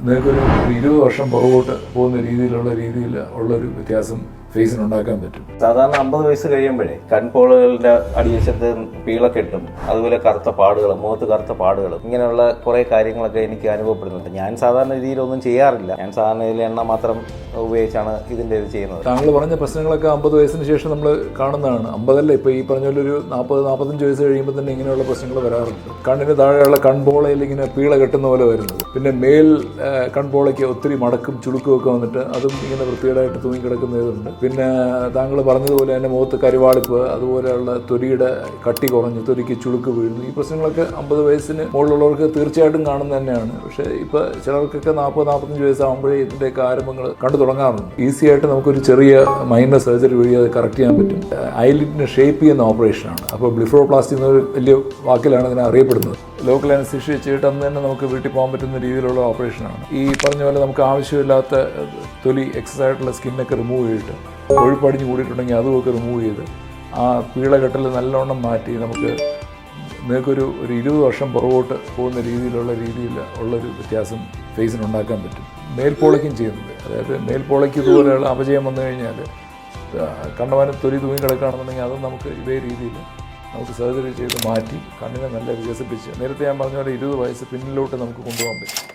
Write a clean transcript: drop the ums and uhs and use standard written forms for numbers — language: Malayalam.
നിങ്ങൾക്കൊരു 20 വർഷം പുറകോട്ട് പോകുന്ന രീതിയിലുള്ളൊരു വ്യത്യാസം ഫേസിനുണ്ടാക്കാൻ പറ്റും. സാധാരണ 50 വയസ്സ് കഴിയുമ്പോഴേ കൺപോളകളുടെ അടിവശത്ത് പീളക്കെട്ടും അതുപോലെ കറുത്ത പാടുകളും മുഖത്ത് കറുത്ത പാടുകളും ഇങ്ങനെയുള്ള കുറേ കാര്യങ്ങളൊക്കെ എനിക്ക് അനുഭവപ്പെടുന്നുണ്ട്. ഞാൻ സാധാരണ രീതിയിലൊന്നും ചെയ്യാറില്ല. ഞാൻ സാധാരണ ഇതിൽ എണ്ണ മാത്രം ഉപയോഗിച്ചാണ് ഇതിൻ്റെ ഇത് ചെയ്യുന്നത്. താങ്കൾ പറഞ്ഞ പ്രശ്നങ്ങളൊക്കെ 50 വയസ്സിന് ശേഷം നമ്മൾ കാണുന്നതാണ്. 50 അല്ല, ഇപ്പോൾ ഈ പറഞ്ഞ പോലെ ഒരു 40-45 വയസ്സ് കഴിയുമ്പോൾ തന്നെ ഇങ്ങനെയുള്ള പ്രശ്നങ്ങൾ വരാറുണ്ട്. കണ്ണിന് താഴെയുള്ള കൺപോളയിൽ ഇങ്ങനെ പീള കെട്ടുന്ന പോലെ വരുന്നത്, പിന്നെ മേൽ കൺപോളയ്ക്ക് ഒത്തിരി മടക്കും ചുളുക്കും ഒക്കെ വന്നിട്ട് അതും ഇങ്ങനെ വൃത്തികേടായിട്ട് തൂങ്ങിക്കിടക്കുന്നതുണ്ട്. പിന്നെ താങ്കൾ പറഞ്ഞതുപോലെ തന്നെ മുഖത്ത് കരുവാളിപ്പ്, അതുപോലെയുള്ള തൊലിയുടെ കട്ടി കുറഞ്ഞ് തൊലിക്ക് ചുളുക്ക് വീഴുന്നു. ഈ പ്രശ്നങ്ങളൊക്കെ 50 വയസ്സിന് മുകളിലുള്ളവർക്ക് തീർച്ചയായിട്ടും കാണുന്നത് തന്നെയാണ്. പക്ഷേ ഇപ്പോൾ ചിലർക്കൊക്കെ 40-45 വയസ്സാകുമ്പോഴേ ഇതിൻ്റെയൊക്കെ ആരംഭങ്ങൾ കണ്ടു തുടങ്ങാറുണ്ട്. ഈസി ആയിട്ട് നമുക്കൊരു ചെറിയ മൈനർ സർജറി വഴി അത് കറക്റ്റ് ചെയ്യാൻ പറ്റും. ഐലിഡിനെ ഷേപ്പ് ചെയ്യുന്ന ഓപ്പറേഷനാണ്. അപ്പോൾ ബ്ലിഫറോപ്ലാസ്റ്റി എന്നൊരു വലിയ വാക്കിലാണ് ഇതിനെ അറിയപ്പെടുന്നത്. ലോക്കൽ അനസ്തീഷ്യ ചെയ്തിട്ട് അന്ന് തന്നെ നമുക്ക് വീട്ടിൽ പോകാൻ പറ്റുന്ന രീതിയിലുള്ള ഓപ്പറേഷനാണ്. ഈ പറഞ്ഞ പോലെ നമുക്ക് ആവശ്യമില്ലാത്ത തൊലി എക്സസ് ആയിട്ടുള്ള സ്കിന്നൊക്കെ റിമൂവ് ചെയ്തിട്ട് കൊഴുപ്പടിഞ്ഞ് കൂടിയിട്ടുണ്ടെങ്കിൽ അതുമൊക്കെ റിമൂവ് ചെയ്ത് ആ പീളകെട്ടൽ നല്ലോണം മാറ്റി നിങ്ങൾക്കൊരു 20 വർഷം പുറകോട്ട് പോകുന്ന രീതിയിലുള്ളൊരു വ്യത്യാസം ഫേസിനുണ്ടാക്കാൻ പറ്റും. മേൽപ്പോളയ്ക്കും ചെയ്യുന്നത്, അതായത് മേൽപ്പോളയ്ക്ക് ഇതുപോലെയുള്ള അപജയം വന്നു കഴിഞ്ഞാൽ കണ്ടമാനം തൊലി തൂങ്ങി കിടക്കുകയാണെന്നുണ്ടെങ്കിൽ അത് നമുക്ക് ഇതേ രീതിയിൽ നമുക്ക് സർജറി ചെയ്ത് മാറ്റി കണ്ണിനെ നല്ല വികസിപ്പിച്ച് നേരത്തെ ഞാൻ പറഞ്ഞ പോലെ 20 വയസ്സ് പിന്നിലോട്ട് നമുക്ക് കൊണ്ടുപോകാൻ പറ്റും.